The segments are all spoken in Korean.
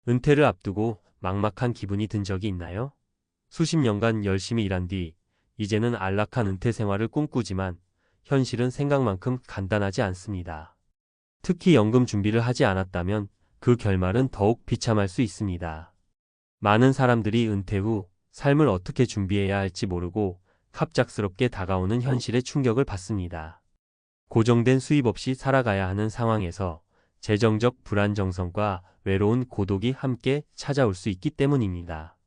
은퇴를 앞두고 막막한 기분이 든 적이 있나요? 수십 년간 열심히 일한 뒤 이제는 안락한 은퇴 생활을 꿈꾸지만 현실은 생각만큼 간단하지 않습니다. 특히 연금 준비를 하지 않았다면 그 결말은 더욱 비참할 수 있습니다. 많은 사람들이 은퇴 후 삶을 어떻게 준비해야 할지 모르고 갑작스럽게 다가오는 현실에 충격을 받습니다. 고정된 수입 없이 살아가야 하는 상황에서 재정적 불안정성과 외로운 고독이 함께 찾아올 수 있기 때문입니다.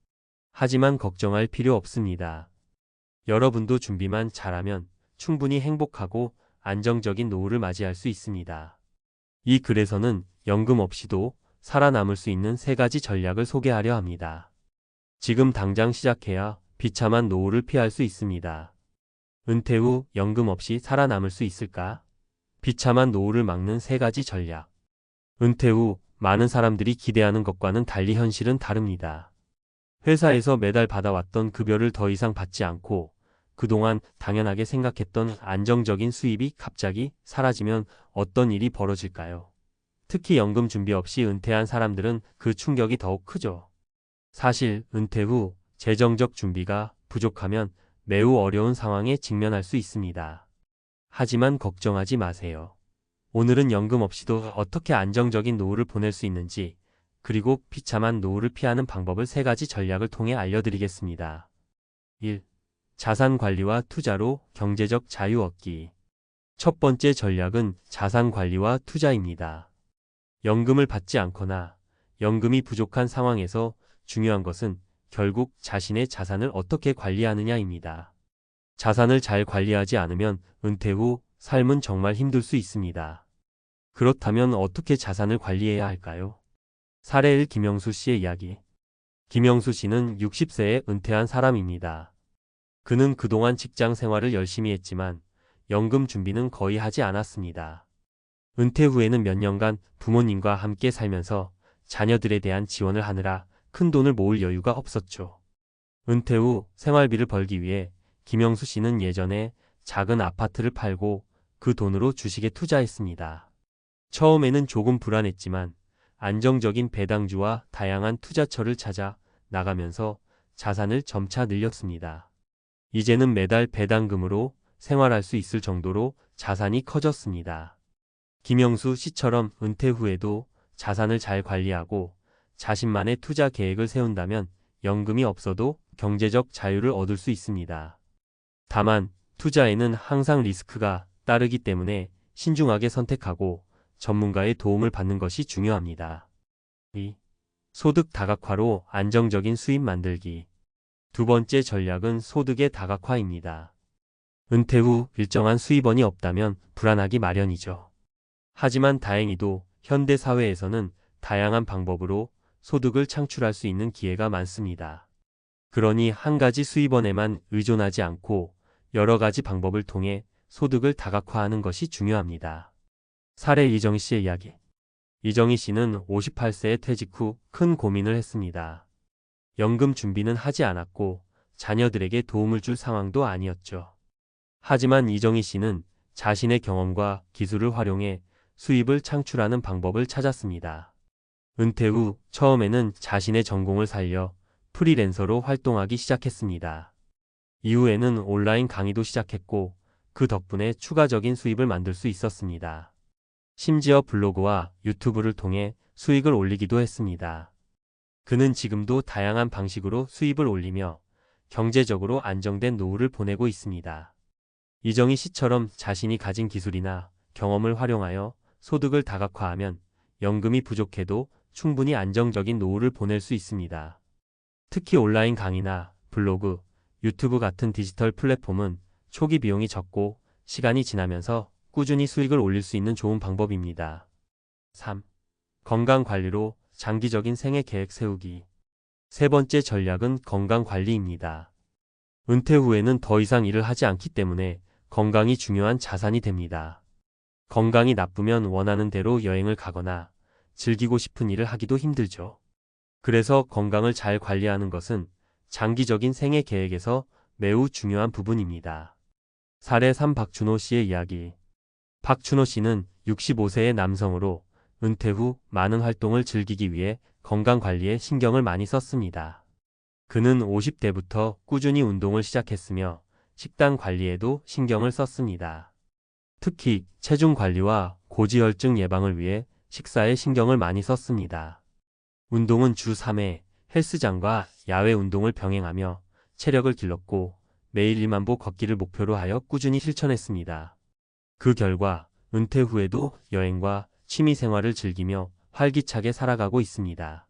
하지만 걱정할 필요 없습니다. 여러분도 준비만 잘하면 충분히 행복하고 안정적인 노후를 맞이할 수 있습니다. 이 글에서는 연금 없이도 살아남을 수 있는 3가지 전략을 소개하려 합니다. 지금 당장 시작해야 비참한 노후를 피할 수 있습니다. 은퇴 후 연금 없이 살아남을 수 있을까? 비참한 노후를 막는 3가지 전략. 은퇴 후 많은 사람들이 기대하는 것과는 달리 현실은 다릅니다. 회사에서 매달 받아왔던 급여를 더 이상 받지 않고 그동안 당연하게 생각했던 안정적인 수입이 갑자기 사라지면 어떤 일이 벌어질까요? 특히 연금 준비 없이 은퇴한 사람들은 그 충격이 더욱 크죠. 사실 은퇴 후 재정적 준비가 부족하면 매우 어려운 상황에 직면할 수 있습니다. 하지만 걱정하지 마세요. 오늘은 연금 없이도 어떻게 안정적인 노후를 보낼 수 있는지, 그리고 비참한 노후를 피하는 방법을 3가지 전략을 통해 알려드리겠습니다. 1. 자산 관리와 투자로 경제적 자유 얻기. 첫 번째 전략은 자산 관리와 투자입니다. 연금을 받지 않거나 연금이 부족한 상황에서 중요한 것은 결국 자신의 자산을 어떻게 관리하느냐입니다. 자산을 잘 관리하지 않으면 은퇴 후 삶은 정말 힘들 수 있습니다. 그렇다면 어떻게 자산을 관리해야 할까요? 사례 1. 김영수 씨의 이야기. 김영수 씨는 60세에 은퇴한 사람입니다. 그는 그동안 직장 생활을 열심히 했지만 연금 준비는 거의 하지 않았습니다. 은퇴 후에는 몇 년간 부모님과 함께 살면서 자녀들에 대한 지원을 하느라 큰 돈을 모을 여유가 없었죠. 은퇴 후 생활비를 벌기 위해 김영수 씨는 예전에 작은 아파트를 팔고 그 돈으로 주식에 투자했습니다. 처음에는 조금 불안했지만 안정적인 배당주와 다양한 투자처를 찾아 나가면서 자산을 점차 늘렸습니다. 이제는 매달 배당금으로 생활할 수 있을 정도로 자산이 커졌습니다. 김영수 씨처럼 은퇴 후에도 자산을 잘 관리하고 자신만의 투자 계획을 세운다면 연금이 없어도 경제적 자유를 얻을 수 있습니다. 다만 투자에는 항상 리스크가 따르기 때문에 신중하게 선택하고 전문가의 도움을 받는 것이 중요합니다. 2. 소득 다각화로 안정적인 수입 만들기. 두 번째 전략은 소득의 다각화입니다. 은퇴 후 일정한 수입원이 없다면 불안하기 마련이죠. 하지만 다행히도 현대 사회에서는 다양한 방법으로 소득을 창출할 수 있는 기회가 많습니다. 그러니 한 가지 수입원에만 의존하지 않고 여러 가지 방법을 통해 소득을 다각화하는 것이 중요합니다. 사례 이정희 씨의 이야기. 이정희 씨는 58세에 퇴직 후 큰 고민을 했습니다. 연금 준비는 하지 않았고 자녀들에게 도움을 줄 상황도 아니었죠. 하지만 이정희 씨는 자신의 경험과 기술을 활용해 수입을 창출하는 방법을 찾았습니다. 은퇴 후 처음에는 자신의 전공을 살려 프리랜서로 활동하기 시작했습니다. 이후에는 온라인 강의도 시작했고 그 덕분에 추가적인 수입을 만들 수 있었습니다. 심지어 블로그와 유튜브를 통해 수익을 올리기도 했습니다. 그는 지금도 다양한 방식으로 수입을 올리며 경제적으로 안정된 노후를 보내고 있습니다. 이정희 씨처럼 자신이 가진 기술이나 경험을 활용하여 소득을 다각화하면 연금이 부족해도 충분히 안정적인 노후를 보낼 수 있습니다. 특히 온라인 강의나 블로그, 유튜브 같은 디지털 플랫폼은 초기 비용이 적고 시간이 지나면서 꾸준히 수익을 올릴 수 있는 좋은 방법입니다. 3. 건강관리로 장기적인 생애 계획 세우기. 세 번째 전략은 건강관리입니다. 은퇴 후에는 더 이상 일을 하지 않기 때문에 건강이 중요한 자산이 됩니다. 건강이 나쁘면 원하는 대로 여행을 가거나 즐기고 싶은 일을 하기도 힘들죠. 그래서 건강을 잘 관리하는 것은 장기적인 생애 계획에서 매우 중요한 부분입니다. 사례 3. 박준호 씨의 이야기. 박준호 씨는 65세의 남성으로 은퇴 후 많은 활동을 즐기기 위해 건강 관리에 신경을 많이 썼습니다. 그는 50대부터 꾸준히 운동을 시작했으며 식단 관리에도 신경을 썼습니다. 특히 체중 관리와 고지혈증 예방을 위해 식사에 신경을 많이 썼습니다. 운동은 주 3회 헬스장과 야외 운동을 병행하며 체력을 길렀고 매일 1만 보 걷기를 목표로 하여 꾸준히 실천했습니다. 그 결과 은퇴 후에도 여행과 취미 생활을 즐기며 활기차게 살아가고 있습니다.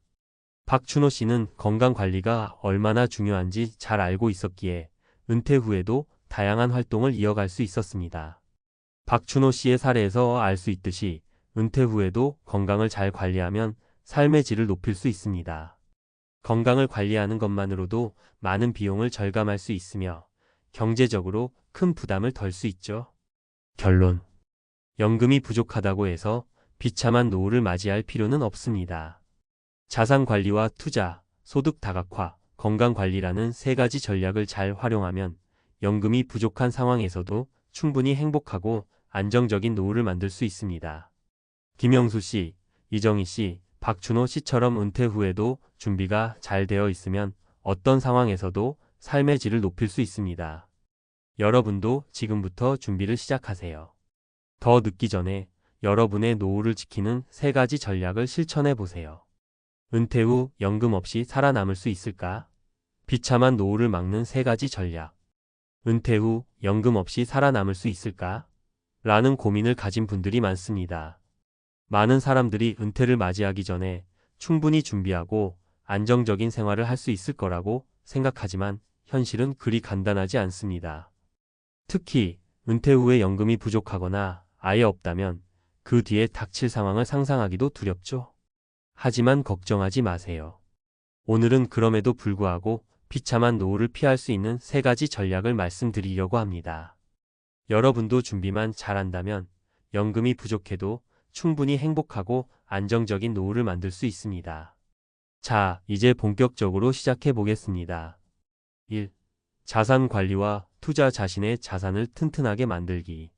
박춘호 씨는 건강 관리가 얼마나 중요한지 잘 알고 있었기에 은퇴 후에도 다양한 활동을 이어갈 수 있었습니다. 박춘호 씨의 사례에서 알 수 있듯이 은퇴 후에도 건강을 잘 관리하면 삶의 질을 높일 수 있습니다. 건강을 관리하는 것만으로도 많은 비용을 절감할 수 있으며 경제적으로 큰 부담을 덜 수 있죠. 결론. 연금이 부족하다고 해서 비참한 노후를 맞이할 필요는 없습니다. 자산 관리와 투자, 소득 다각화, 건강 관리라는 세 가지 전략을 잘 활용하면 연금이 부족한 상황에서도 충분히 행복하고 안정적인 노후를 만들 수 있습니다. 김영수 씨, 이정희 씨, 박춘호 씨처럼 은퇴 후에도 준비가 잘 되어 있으면 어떤 상황에서도 삶의 질을 높일 수 있습니다. 여러분도 지금부터 준비를 시작하세요. 더 늦기 전에 여러분의 노후를 지키는 세 가지 전략을 실천해 보세요. 은퇴 후 연금 없이 살아남을 수 있을까? 비참한 노후를 막는 세 가지 전략. 은퇴 후 연금 없이 살아남을 수 있을까? 라는 고민을 가진 분들이 많습니다. 많은 사람들이 은퇴를 맞이하기 전에 충분히 준비하고 안정적인 생활을 할 수 있을 거라고 생각하지만 현실은 그리 간단하지 않습니다. 특히 은퇴 후에 연금이 부족하거나 아예 없다면 그 뒤에 닥칠 상황을 상상하기도 두렵죠. 하지만 걱정하지 마세요. 오늘은 그럼에도 불구하고 비참한 노후를 피할 수 있는 세 가지 전략을 말씀드리려고 합니다. 여러분도 준비만 잘한다면 연금이 부족해도 충분히 행복하고 안정적인 노후를 만들 수 있습니다. 자, 이제 본격적으로 시작해 보겠습니다. 1. 자산 관리와 투자. 자신의 자산을 튼튼하게 만들기.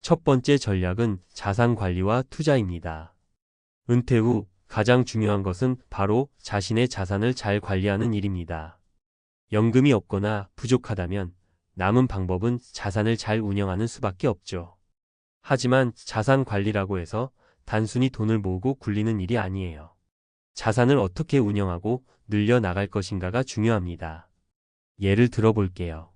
첫 번째 전략은 자산 관리와 투자입니다. 은퇴 후 가장 중요한 것은 바로 자신의 자산을 잘 관리하는 일입니다. 연금이 없거나 부족하다면 남은 방법은 자산을 잘 운영하는 수밖에 없죠. 하지만 자산 관리라고 해서 단순히 돈을 모으고 굴리는 일이 아니에요. 자산을 어떻게 운영하고 늘려 나갈 것인가가 중요합니다. 예를 들어 볼게요.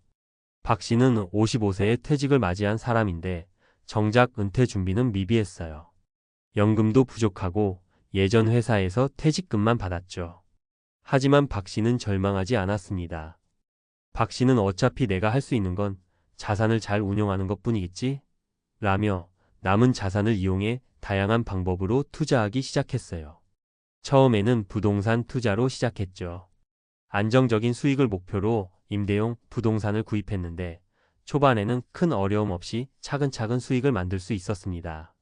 박 씨는 55세에 퇴직을 맞이한 사람인데 정작 은퇴 준비는 미비했어요. 연금도 부족하고 예전 회사에서 퇴직금만 받았죠. 하지만 박 씨는 절망하지 않았습니다. 박 씨는 어차피 내가 할 수 있는 건 자산을 잘 운용하는 것뿐이겠지? 라며 남은 자산을 이용해 다양한 방법으로 투자하기 시작했어요. 처음에는 부동산 투자로 시작했죠. 안정적인 수익을 목표로 임대용 부동산을 구입했는데 초반에는 큰 어려움 없이 차근차근 수익을 만들 수 있었습니다.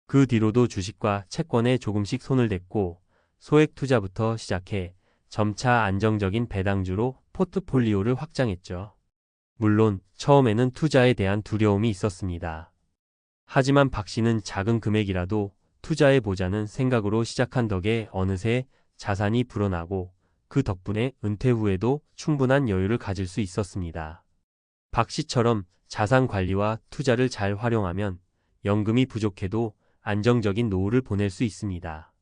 그 뒤로도 주식과 채권에 조금씩 손을 댔고 소액 투자부터 시작해 점차 안정적인 배당주로 포트폴리오를 확장했죠. 물론 처음에는 투자에 대한 두려움이 있었습니다. 하지만 박 씨는 작은 금액이라도 투자해보자는 생각으로 시작한 덕에 어느새 자산이 불어나고 그 덕분에 은퇴 후에도 충분한 여유를 가질 수 있었습니다. 박 씨처럼 자산 관리와 투자를 잘 활용하면 연금이 부족해도 안정적인 노후를 보낼 수 있습니다.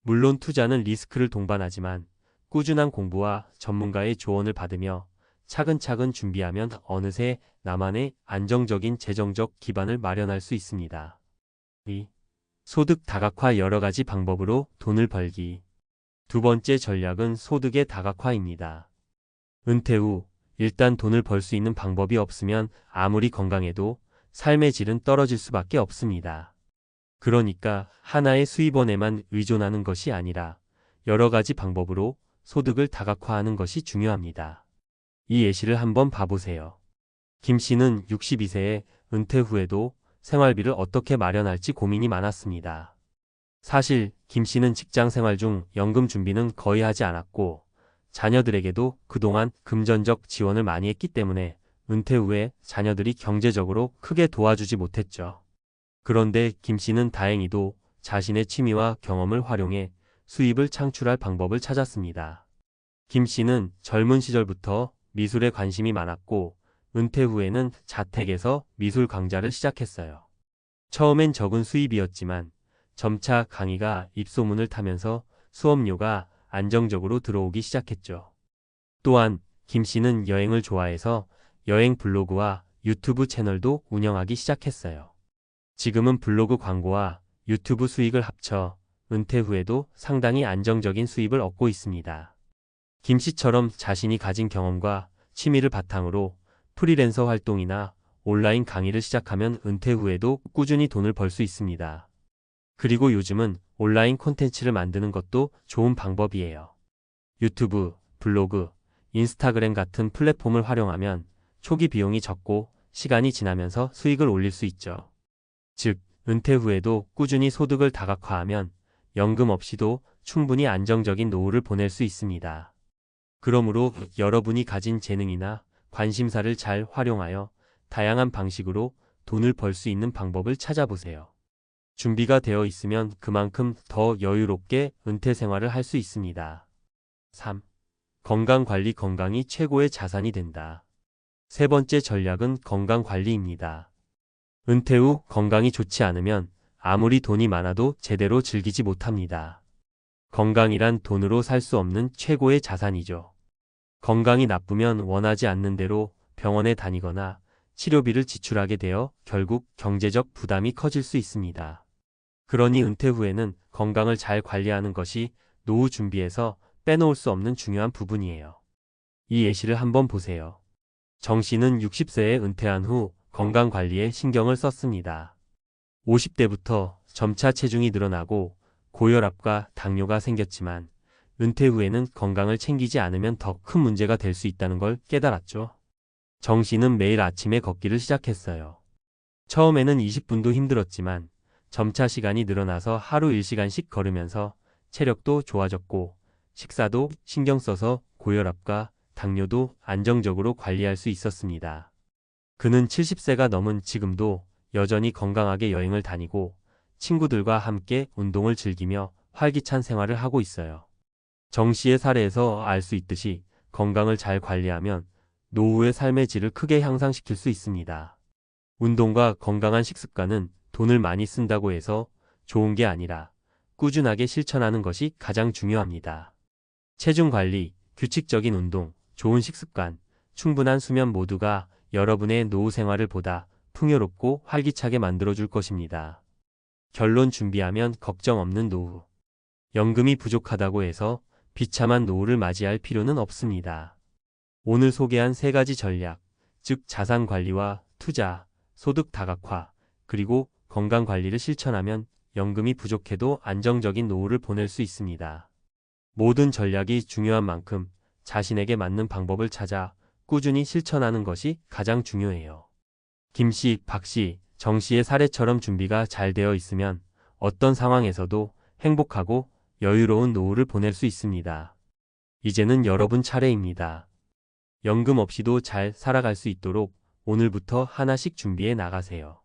물론 투자는 리스크를 동반하지만 꾸준한 공부와 전문가의 조언을 받으며 차근차근 준비하면 어느새 나만의 안정적인 재정적 기반을 마련할 수 있습니다. 2. 소득 다각화. 여러 가지 방법으로 돈을 벌기. 두 번째 전략은 소득의 다각화입니다. 은퇴 후 일단 돈을 벌 수 있는 방법이 없으면 아무리 건강해도 삶의 질은 떨어질 수밖에 없습니다. 그러니까 하나의 수입원에만 의존하는 것이 아니라 여러 가지 방법으로 소득을 다각화하는 것이 중요합니다. 이 예시를 한번 봐보세요. 김 씨는 62세에 은퇴 후에도 생활비를 어떻게 마련할지 고민이 많았습니다. 사실 김 씨는 직장 생활 중 연금 준비는 거의 하지 않았고 자녀들에게도 그동안 금전적 지원을 많이 했기 때문에 은퇴 후에 자녀들이 경제적으로 크게 도와주지 못했죠. 그런데 김 씨는 다행히도 자신의 취미와 경험을 활용해 수입을 창출할 방법을 찾았습니다. 김 씨는 젊은 시절부터 미술에 관심이 많았고 은퇴 후에는 자택에서 미술 강좌를 시작했어요. 처음엔 적은 수입이었지만 점차 강의가 입소문을 타면서 수업료가 안정적으로 들어오기 시작했죠. 또한 김 씨는 여행을 좋아해서 여행 블로그와 유튜브 채널도 운영하기 시작했어요. 지금은 블로그 광고와 유튜브 수익을 합쳐 은퇴 후에도 상당히 안정적인 수입을 얻고 있습니다. 김 씨처럼 자신이 가진 경험과 취미를 바탕으로 프리랜서 활동이나 온라인 강의를 시작하면 은퇴 후에도 꾸준히 돈을 벌 수 있습니다. 그리고 요즘은 온라인 콘텐츠를 만드는 것도 좋은 방법이에요. 유튜브, 블로그, 인스타그램 같은 플랫폼을 활용하면 초기 비용이 적고 시간이 지나면서 수익을 올릴 수 있죠. 즉, 은퇴 후에도 꾸준히 소득을 다각화하면 연금 없이도 충분히 안정적인 노후를 보낼 수 있습니다. 그러므로 여러분이 가진 재능이나 관심사를 잘 활용하여 다양한 방식으로 돈을 벌 수 있는 방법을 찾아보세요. 준비가 되어 있으면 그만큼 더 여유롭게 은퇴 생활을 할 수 있습니다. 3. 건강관리. 건강이 최고의 자산이 된다. 세 번째 전략은 건강관리입니다. 은퇴 후 건강이 좋지 않으면 아무리 돈이 많아도 제대로 즐기지 못합니다. 건강이란 돈으로 살 수 없는 최고의 자산이죠. 건강이 나쁘면 원하지 않는 대로 병원에 다니거나 치료비를 지출하게 되어 결국 경제적 부담이 커질 수 있습니다. 그러니 은퇴 후에는 건강을 잘 관리하는 것이 노후 준비에서 빼놓을 수 없는 중요한 부분이에요. 이 예시를 한번 보세요. 정 씨는 60세에 은퇴한 후 건강관리에 신경을 썼습니다. 50대부터 점차 체중이 늘어나고 고혈압과 당뇨가 생겼지만 은퇴 후에는 건강을 챙기지 않으면 더 큰 문제가 될 수 있다는 걸 깨달았죠. 정 씨는 매일 아침에 걷기를 시작했어요. 처음에는 20분도 힘들었지만 점차 시간이 늘어나서 하루 1시간씩 걸으면서 체력도 좋아졌고 식사도 신경 써서 고혈압과 당뇨도 안정적으로 관리할 수 있었습니다. 그는 70세가 넘은 지금도 여전히 건강하게 여행을 다니고 친구들과 함께 운동을 즐기며 활기찬 생활을 하고 있어요. 정 씨의 사례에서 알 수 있듯이 건강을 잘 관리하면 노후의 삶의 질을 크게 향상시킬 수 있습니다. 운동과 건강한 식습관은 돈을 많이 쓴다고 해서 좋은 게 아니라 꾸준하게 실천하는 것이 가장 중요합니다. 체중 관리, 규칙적인 운동, 좋은 식습관, 충분한 수면 모두가 여러분의 노후 생활을 보다 풍요롭고 활기차게 만들어줄 것입니다. 결론. 준비하면 걱정 없는 노후. 연금이 부족하다고 해서 비참한 노후를 맞이할 필요는 없습니다. 오늘 소개한 세 가지 전략, 즉 자산 관리와 투자, 소득 다각화, 그리고 건강 관리를 실천하면 연금이 부족해도 안정적인 노후를 보낼 수 있습니다. 모든 전략이 중요한 만큼 자신에게 맞는 방법을 찾아 꾸준히 실천하는 것이 가장 중요해요. 김 씨, 박 씨, 정 씨의 사례처럼 준비가 잘 되어 있으면 어떤 상황에서도 행복하고 여유로운 노후를 보낼 수 있습니다. 이제는 여러분 차례입니다. 연금 없이도 잘 살아갈 수 있도록 오늘부터 하나씩 준비해 나가세요.